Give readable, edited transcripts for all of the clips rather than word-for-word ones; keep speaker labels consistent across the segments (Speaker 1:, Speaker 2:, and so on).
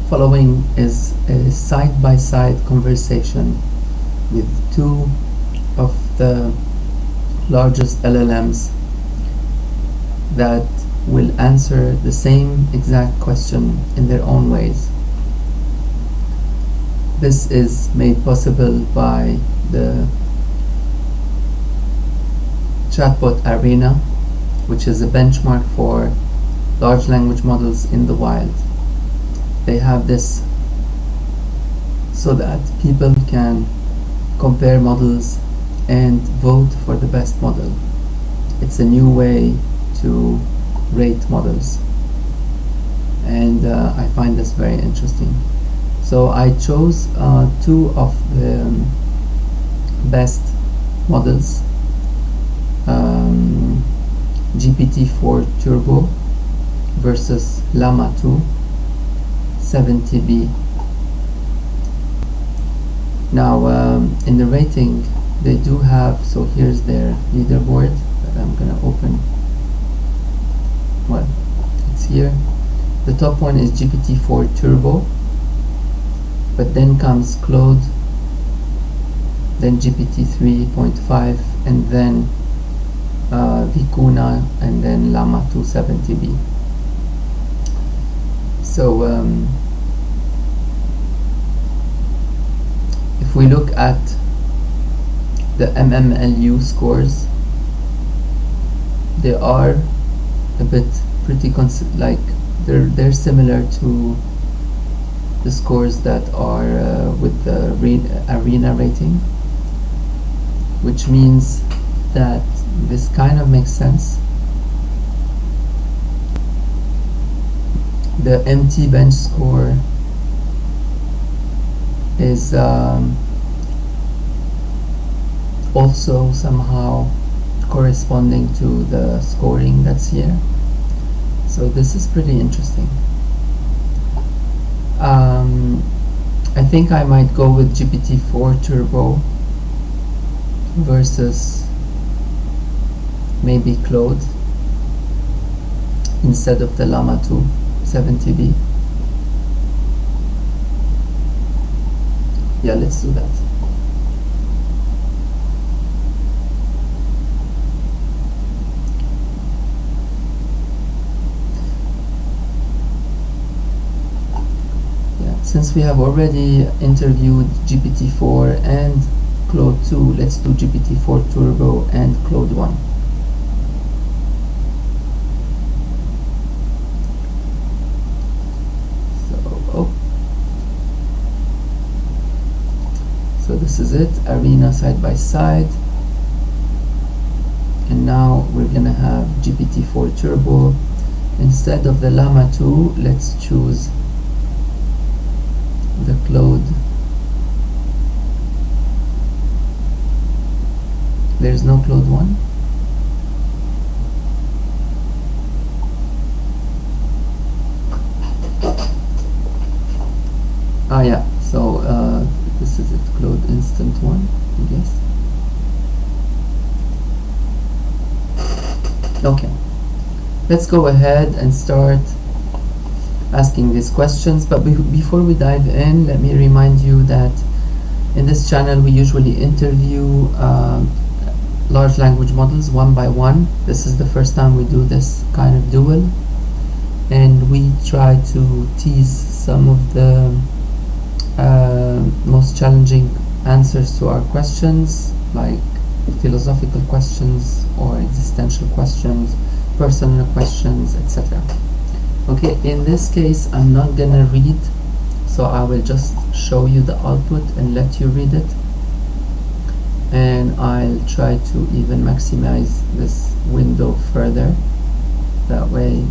Speaker 1: Following is a side-by-side conversation with two of the largest LLMs that will answer the same exact question in their own ways. This is made possible by the Chatbot Arena, which is a benchmark for large language models in the wild. They have this so that people can compare models and vote for the best model. It's a new way to rate models, and I find this very interesting. So I chose two of the best models, GPT-4-turbo versus llama-70b. Now in the rating they do have, so here's their leaderboard that I'm gonna open. Well, it's here. The top one is GPT-4-turbo, but then comes Claude, then GPT-3.5, and then Vicuna, and then llama-70b. So if we look at the MMLU scores, they are a bit pretty like they're similar to the scores that are with the arena rating, which means that this kind of makes sense. The MT bench score is also somehow corresponding to the scoring that's here. So this is pretty interesting. I think I might go with GPT-4-turbo versus maybe Claude instead of the llama-70b. Yeah, let's do that. Since we have already interviewed GPT-4 and Claude 2, let's do GPT-4-turbo and Claude 1. So this is it, Arena side by side. And now we're gonna have GPT-4-turbo. Instead of the Llama 2, let's choose the Claude. There's no Claude 1. Ah yeah, so this is it, Claude Instant 1, I guess. Okay, let's go ahead and start asking these questions, but before we dive in, let me remind you that in this channel we usually interview large language models one by one. This is the first time we do this kind of duel, and we try to tease some of the most challenging answers to our questions, like philosophical questions or existential questions, personal questions, etc. Okay, in this case I'm not gonna read, so I will just show you the output and let you read it, and I'll try to even maximize this window further, that way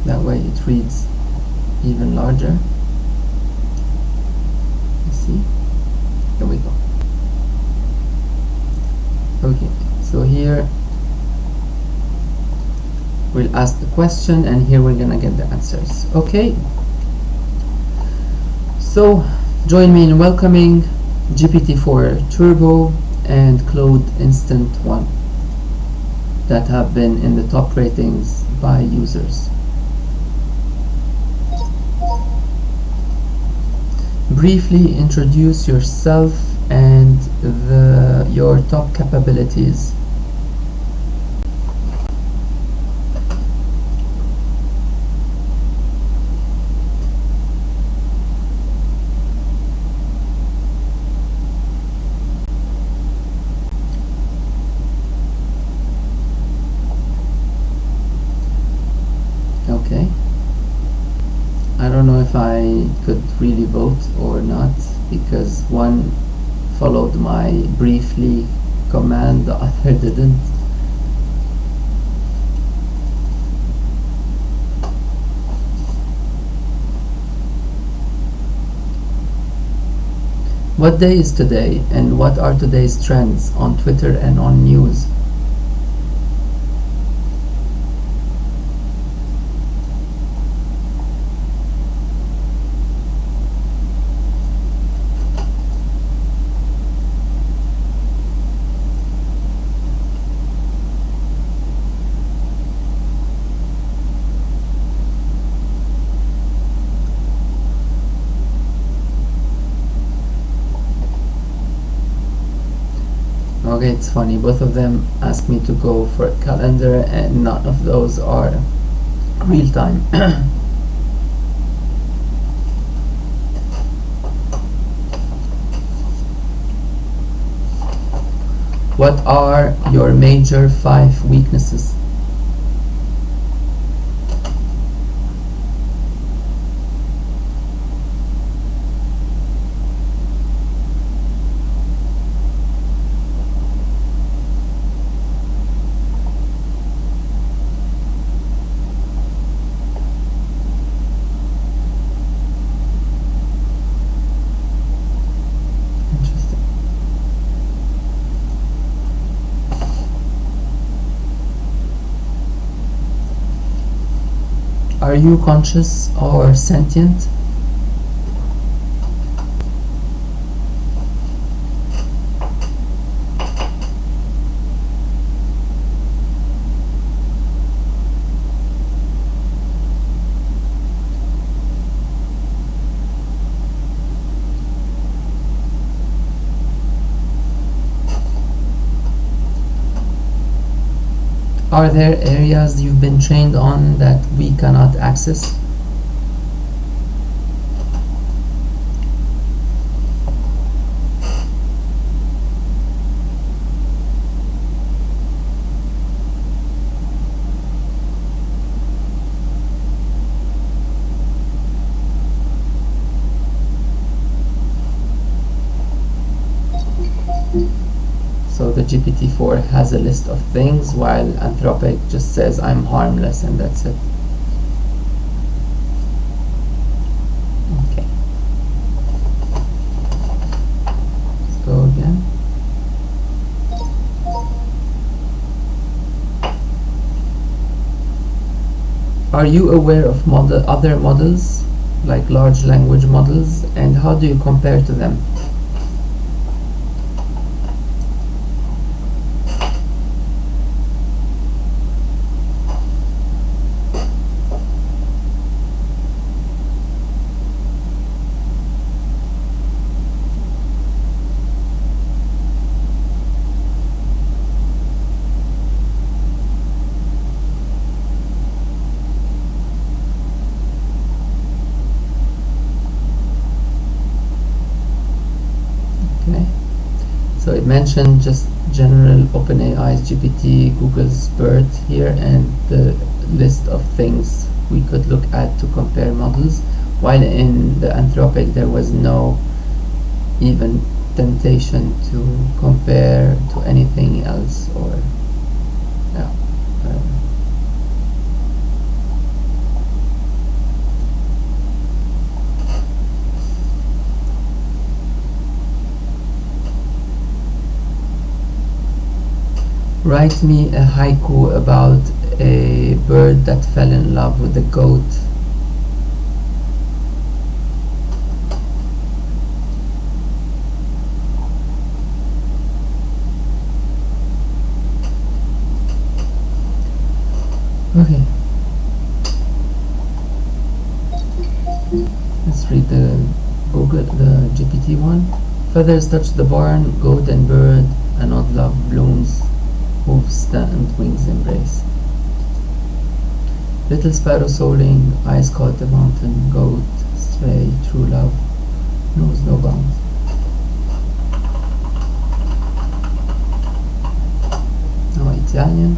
Speaker 1: that way it reads even larger. You see, here we go. Okay, so here we'll ask the question, and here we're gonna get the answers. Okay, so join me in welcoming GPT-4-turbo and Claude Instant 1. that have been in the top ratings by users. Briefly introduce yourself and your top capabilities. Okay. I don't know if I could really vote or not, because one followed my briefly command, the other didn't. What day is today, and what are today's trends on Twitter and on news? Okay, it's funny, both of them asked me to go for a calendar and none of those are real time. What are your major 5 weaknesses? Interesting. Are you conscious or sentient? Are there areas you've been trained on that we cannot access? So the GPT-4 has a list of things, while Anthropic just says I'm harmless and that's it. Okay. Let's go again. Are you aware of other models, like large language models, and how do you compare to them? Okay. So it mentioned just general OpenAI's GPT, Google's BERT here, and the list of things we could look at to compare models, while in the Anthropic there was no even temptation to compare to anything else, or yeah. Write me a haiku about a bird that fell in love with a goat. Okay, let's read the GPT one. Feathers touch the barn, goat and bird, and odd love blooms, hooves stand, wings embrace. Little sparrow soaring, eyes caught the mountain, goat, stray, true love, knows no bounds. Now Italian.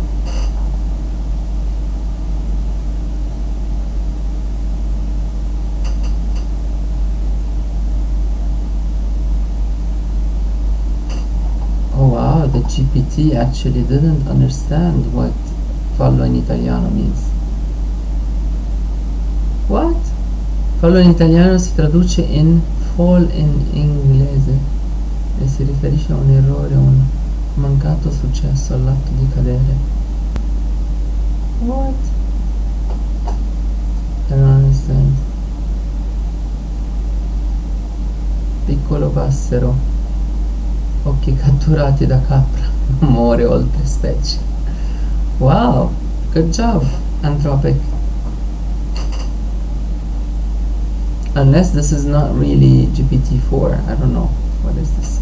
Speaker 1: Oh wow, the GPT actually didn't understand what fallo in italiano means. What? Fallo in italiano si traduce in fall in inglese e si riferisce a un errore, un mancato successo all'atto di cadere. What? I don't understand. Piccolo passero, occhi catturati da capra, muore oltre specie. Wow, good job, Anthropic. Unless this is not really GPT-4, I don't know. What is this?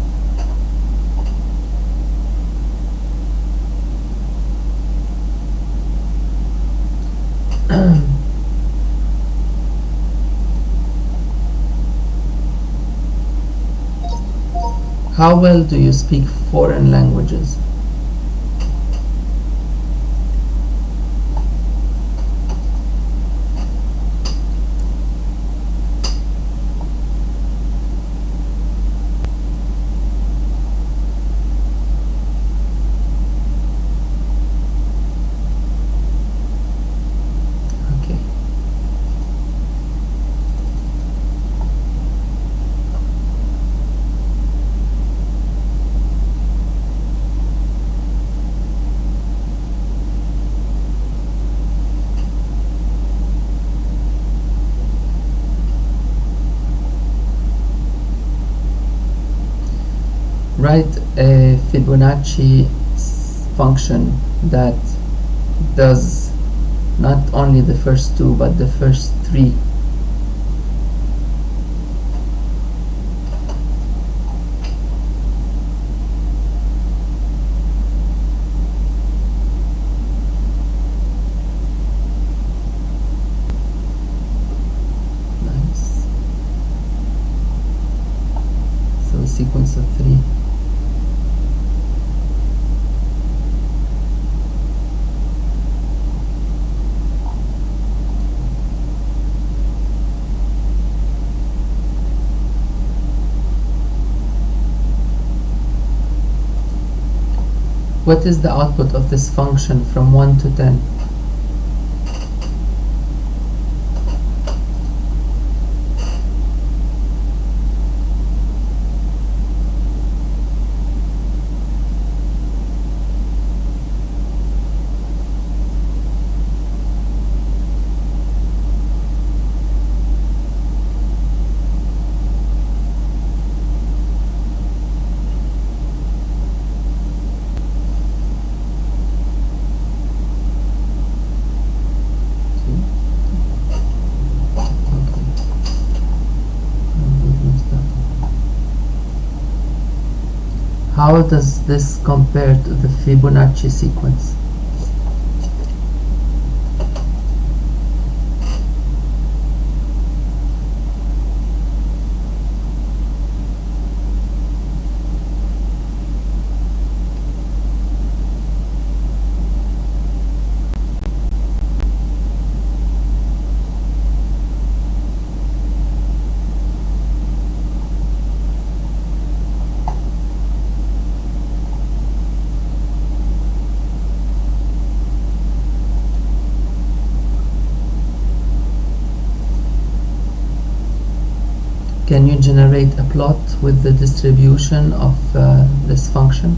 Speaker 1: How well do you speak foreign languages? Okay. Write a Fibonacci function that does not only the first two but the first three. Nice. So a sequence of three. What is the output of this function from 1 to 10? How does this compare to the Fibonacci sequence? Can you generate a plot with the distribution of this function?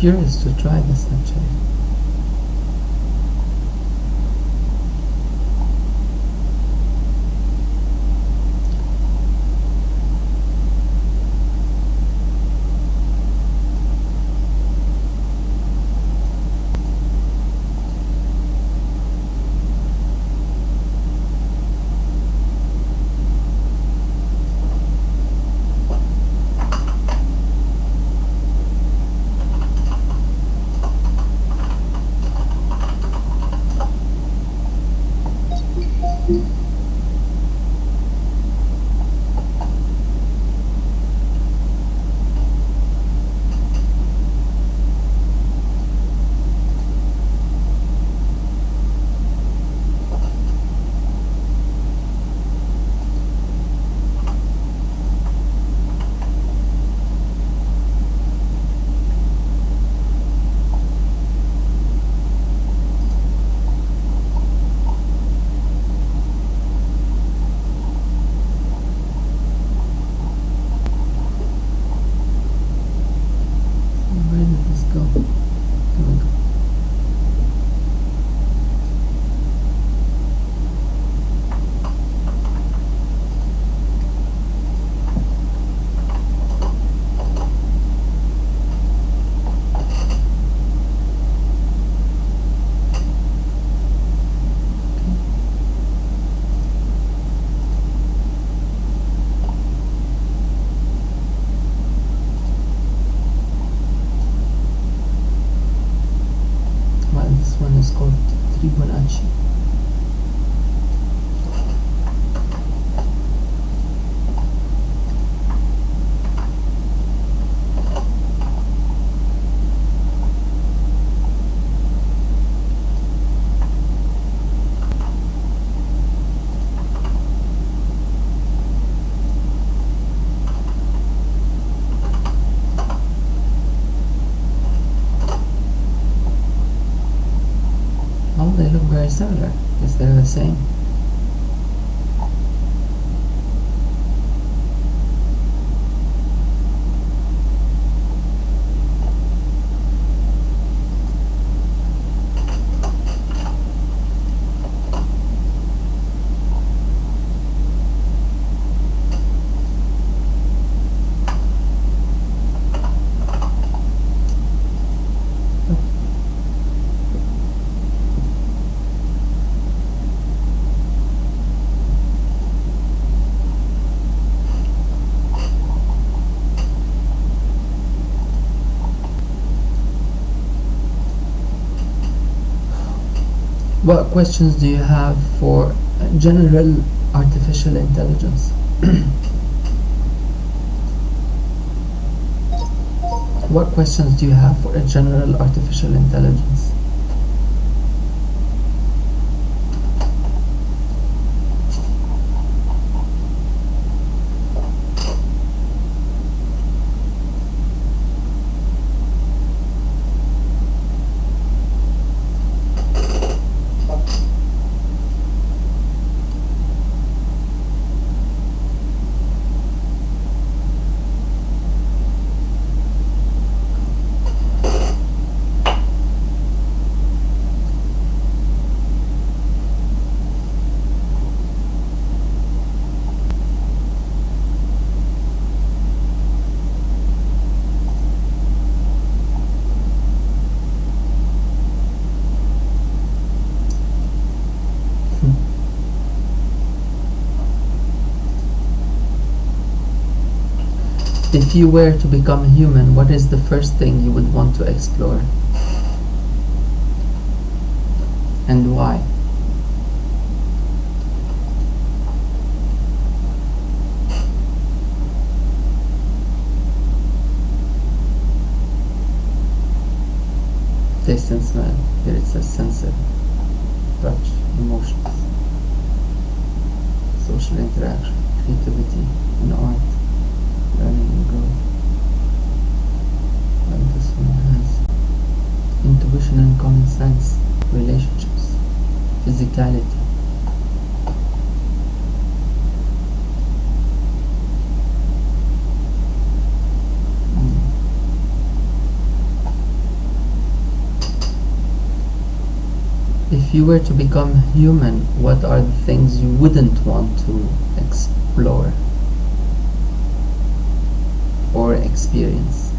Speaker 1: curious to try this actually. Where did this go? There we go. Well, this one is called Fibonacci. Oh, they look very similar. Guess they're the same. What questions do you have for general artificial intelligence? What questions do you have for a general artificial intelligence? If you were to become a human, what is the first thing you would want to explore? And why? Taste and smell. Here it says sensory, touch, emotions, social interaction, creativity, and art. Learning and growth. Well, this one has intuition and common sense, relationships, physicality. If you were to become human, what are the things you wouldn't want to explore or experience?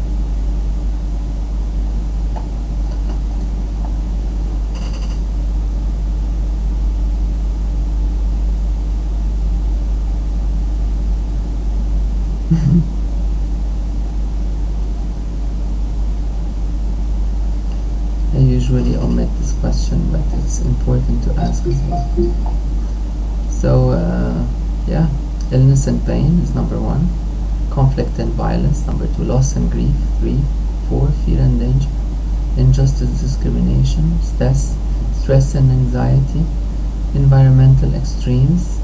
Speaker 1: I usually omit this question, but it's important to ask as well. So, yeah, illness and pain is number 1. Conflict and violence, number 2. Loss and grief, 3. 4. Fear and danger. Injustice, discrimination, stress and anxiety. Environmental extremes.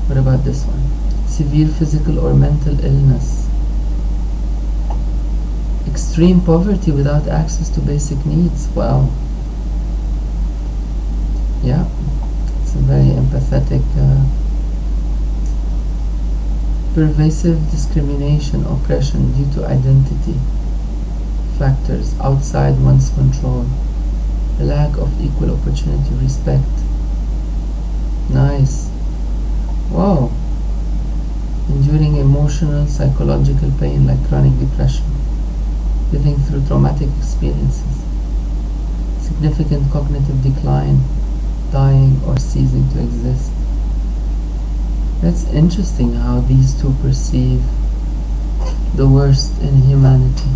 Speaker 1: What about this one? Severe physical or mental illness. Extreme poverty without access to basic needs. Wow. Yeah, it's a very empathetic. Pervasive discrimination, oppression due to identity factors outside one's control. A lack of equal opportunity, respect. Nice. Wow. Enduring emotional, psychological pain like chronic depression. Living through traumatic experiences. Significant cognitive decline. Dying or ceasing to exist. That's interesting how these two perceive the worst in humanity.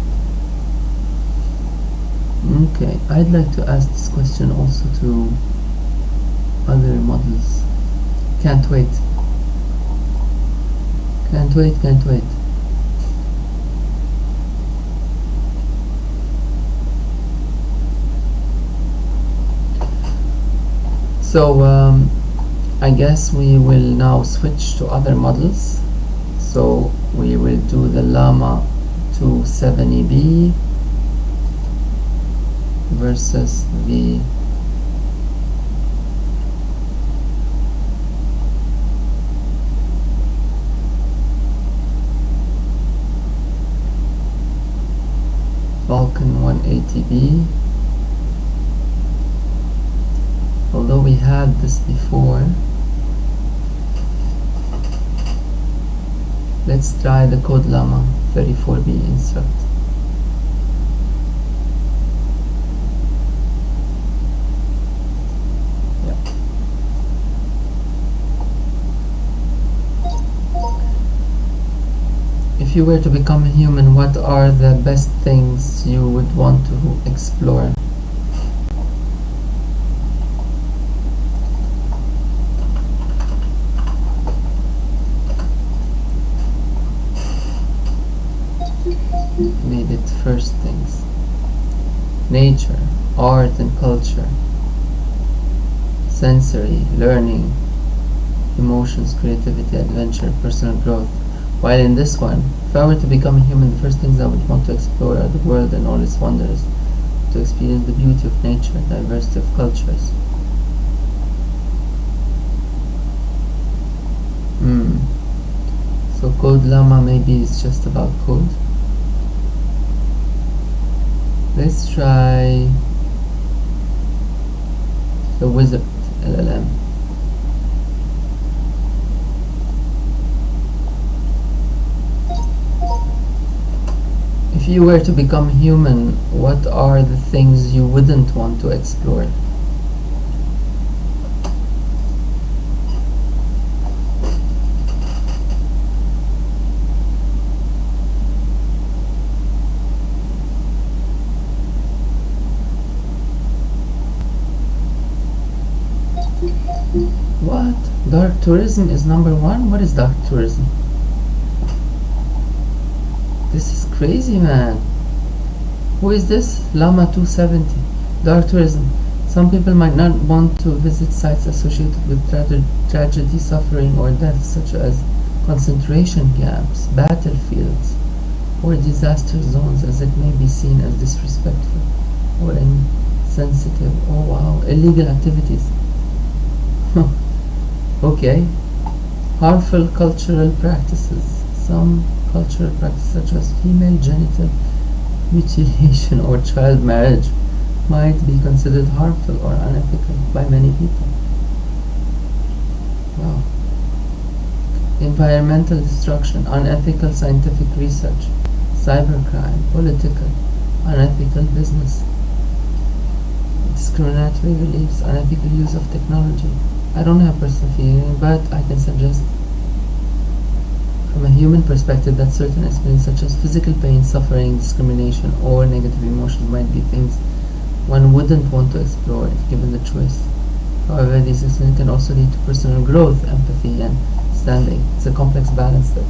Speaker 1: Okay, I'd like to ask this question also to other models. Can't wait. Can't wait, can't wait. So, I guess we will now switch to other models. So we will do the llama-70b versus the Vulcan 180b. Although we had this before, let's try the Claude Llama 34b instruct. Yeah. If you were to become a human, what are the best things you would want to explore? Made it first things. Nature, art and culture, sensory, learning, emotions, creativity, adventure, personal growth. While in this one, if I were to become a human, the first things I would want to explore are the world and all its wonders, to experience the beauty of nature, diversity of cultures. So Code Llama maybe is just about code. Let's try the Wizard LLM. If you were to become human, what are the things you wouldn't want to explore? What? Dark tourism is number 1? What is dark tourism? This is crazy, man. Who is this? Llama 270. Dark tourism. Some people might not want to visit sites associated with tragedy, suffering, or death, such as concentration camps, battlefields, or disaster zones, as it may be seen as disrespectful or insensitive. Oh wow, illegal activities. Okay. Harmful cultural practices. Some cultural practices such as female genital mutilation or child marriage might be considered harmful or unethical by many people. Wow. Environmental destruction, unethical scientific research, cybercrime, political, unethical business, discriminatory beliefs, unethical use of technology. I don't have personal feeling, but I can suggest from a human perspective that certain experiences such as physical pain, suffering, discrimination, or negative emotions might be things one wouldn't want to explore if given the choice. However, these experiences can also lead to personal growth, empathy, and standing. It's a complex balance there.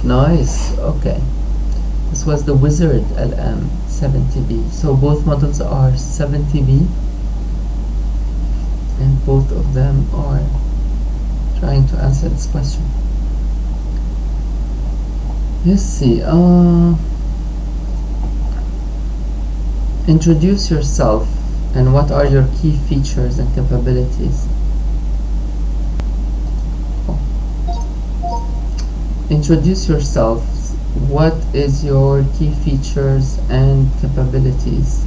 Speaker 1: Nice. Okay. This was the Wizard LM-70b. So both models are 70b, and both of them are trying to answer this question. Let's see. Introduce yourself and what are your key features and capabilities. Introduce yourself. What is your key features and capabilities?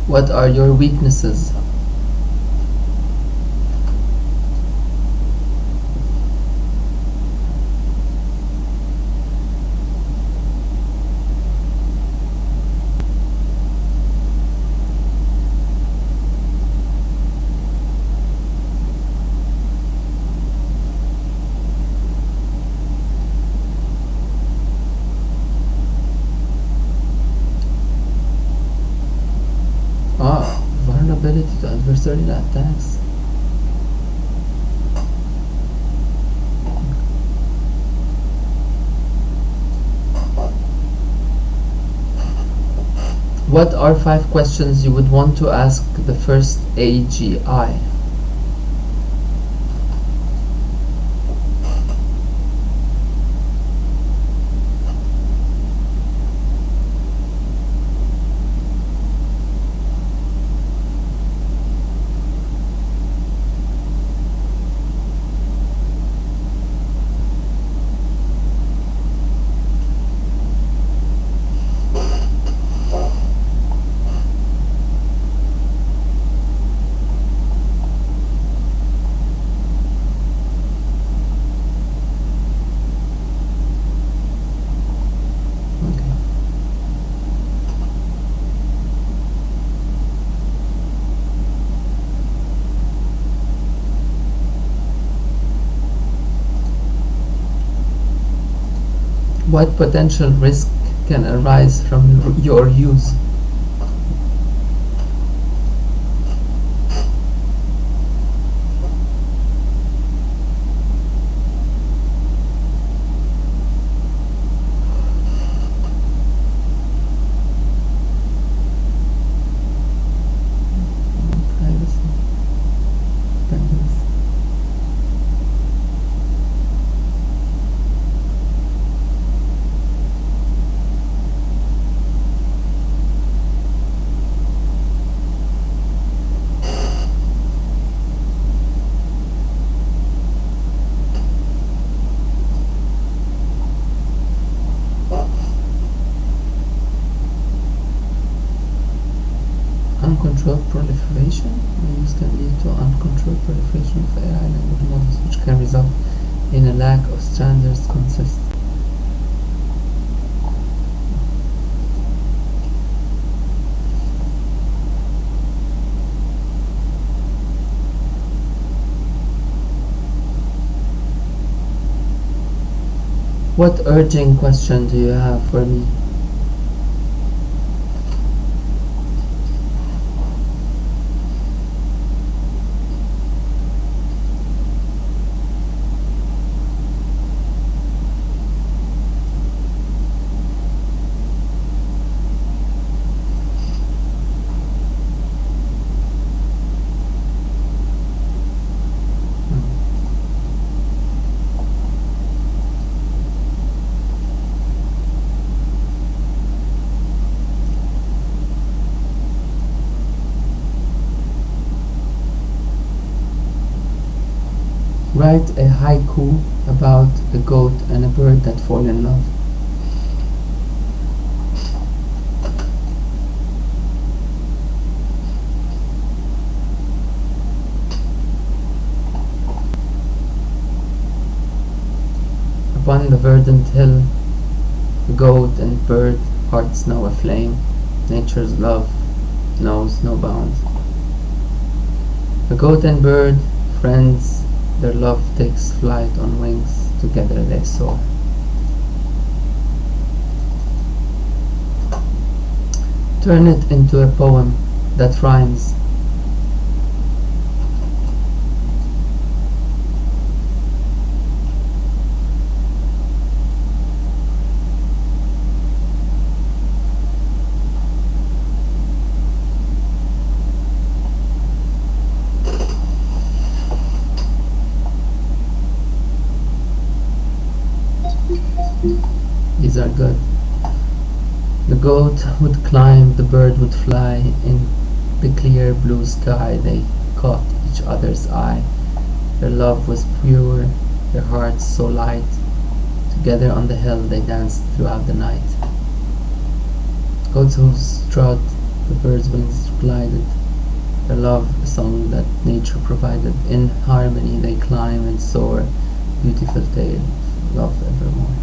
Speaker 1: What are your weaknesses? Vulnerability to adversarial attacks. What are 5 questions you would want to ask the first AGI? What potential risk can arise from your use? Privacy, dependence. Uncontrolled proliferation. Use can lead to uncontrolled proliferation of AI language models, which can result in a lack of standards consist. What urging question do you have for me? Write a haiku about a goat and a bird that fall in love. Upon the verdant hill, the goat and bird hearts now aflame. Nature's love knows no bounds. The goat and bird, friends, their love takes flight on wings, together they soar. Turn it into a poem that rhymes. These are good. The goat would climb, the bird would fly. In the clear blue sky they caught each other's eye. Their love was pure, their hearts so light. Together on the hill they danced throughout the night. Goat's hooves trod, the bird's wings glided. Their love, a song that nature provided. In harmony they climb and soar, beautiful tale of love evermore.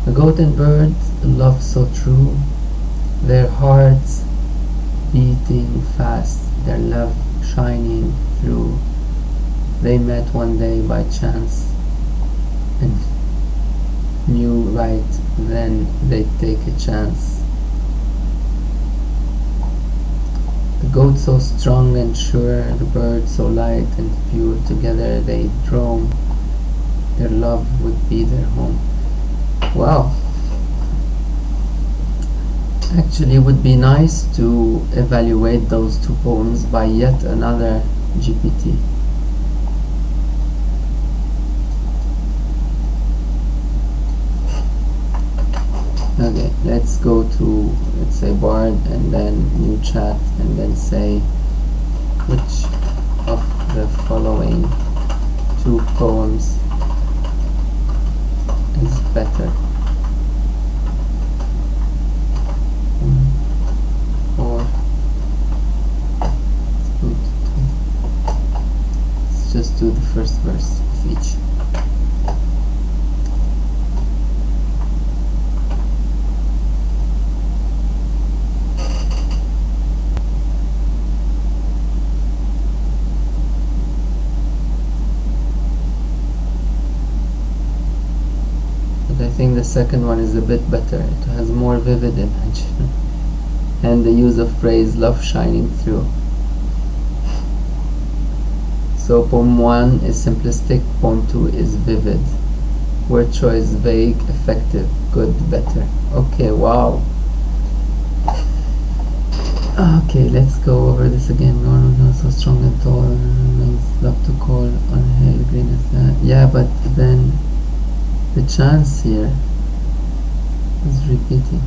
Speaker 1: The goat and bird, a love so true, their hearts beating fast, their love shining through. They met one day by chance and knew right then they'd take a chance. The goat so strong and sure, the bird so light and pure, together they'd roam, their love would be their home. Wow. Actually, it would be nice to evaluate those two poems by yet another GPT. Okay, let's go to, let's say, Bard and then new chat and then say which of the following two poems is better. 4. Let's just do the first verse of each. I think the second one is a bit better. It has more vivid image and the use of phrase love shining through. So poem 1 is simplistic, poem 2 is vivid. Word choice vague, effective, good, better. Okay, wow. Okay, let's go over this again. No, so strong and tall, love to call on hill, green as that. Yeah, but then the chance here is repeating.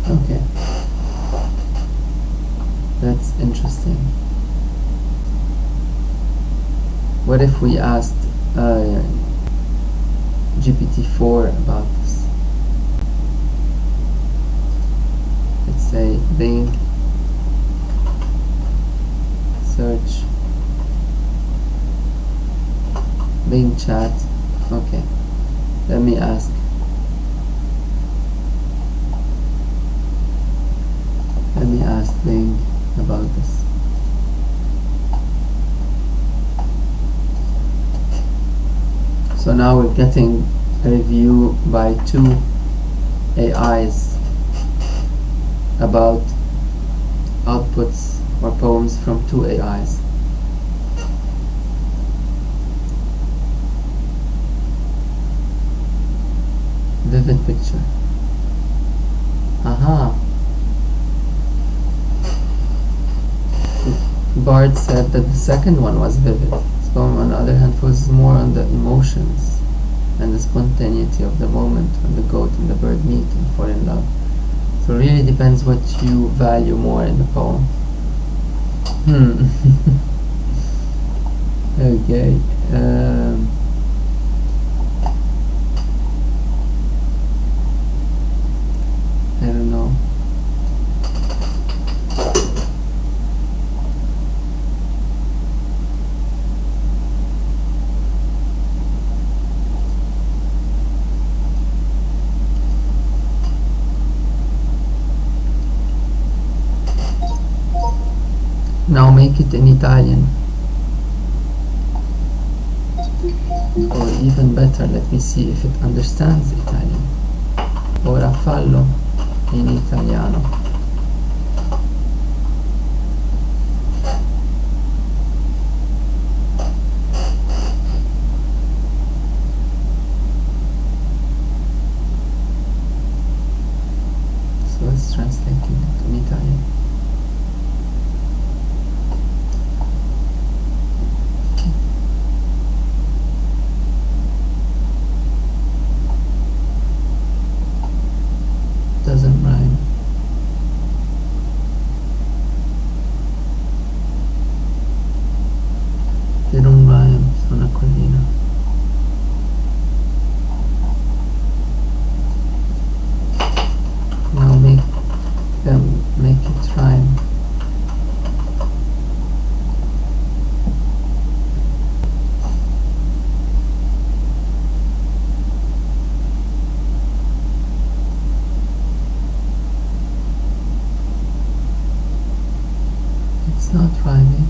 Speaker 1: Okay, that's interesting. What if we asked GPT-4 about this? Let's say Bing search Bing chat. Okay, let me ask. Let me ask Bing about this. So now we're getting a review by two AIs about outputs or poems from two AIs. Vivid picture. Aha. Bard said that the second one was vivid. This poem, on the other hand, focuses more on the emotions and the spontaneity of the moment when the goat and the bird meet and fall in love. So it really depends what you value more in the poem. Hmm. Okay. I don't know. Now make it in Italian. Or even better, let me see if it understands Italian. Ora fallo in italiano. So let's translate it in Italian. Doesn't rhyme. They don't rhyme, sono collina. Now make it rhyme. It's not rhyming.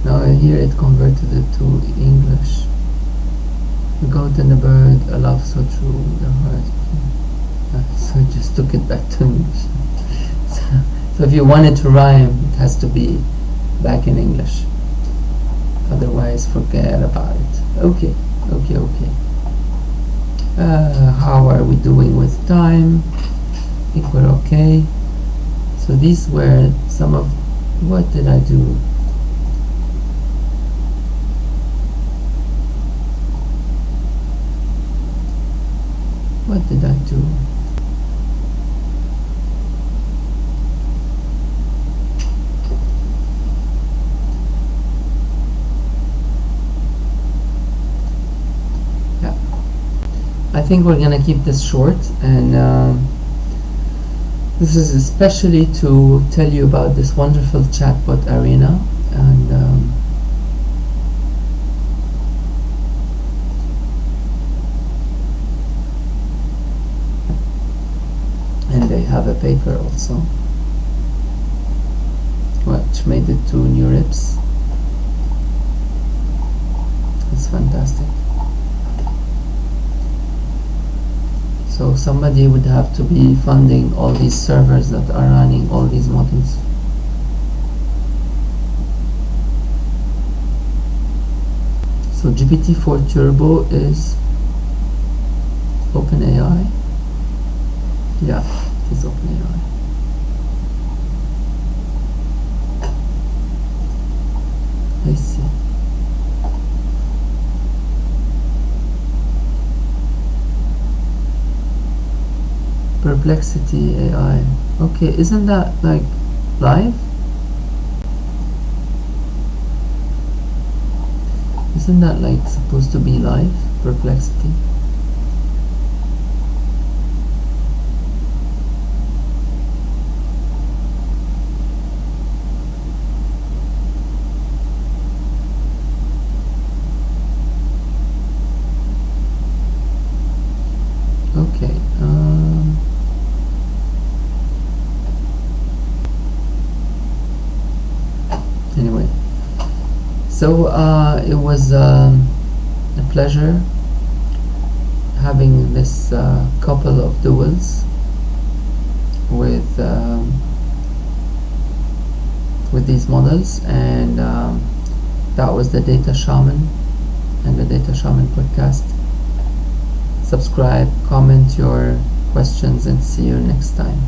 Speaker 1: Now here it converted it to English. The goat and the bird, a love so true, the heart. So I just took it back to English. So if you want it to rhyme, it has to be back in English. Otherwise, forget about it. Okay. How are we doing with time? I think we're okay. So these were some of, what did I do? What did I do? Yeah. I think we're gonna keep this short, and this is especially to tell you about this wonderful chatbot arena, and they have a paper also, which made it to New Rips. It's fantastic. So somebody would have to be funding all these servers that are running all these models. So GPT-4-turbo is OpenAI. Yeah, it is OpenAI. I see. Perplexity AI. Okay, isn't that like live? Isn't that like supposed to be live? Perplexity. Okay. Anyway, so it was a pleasure having this couple of duels with these models, and that was the Data Shaman and the Data Shaman Podcast. Subscribe, comment your questions, and see you next time.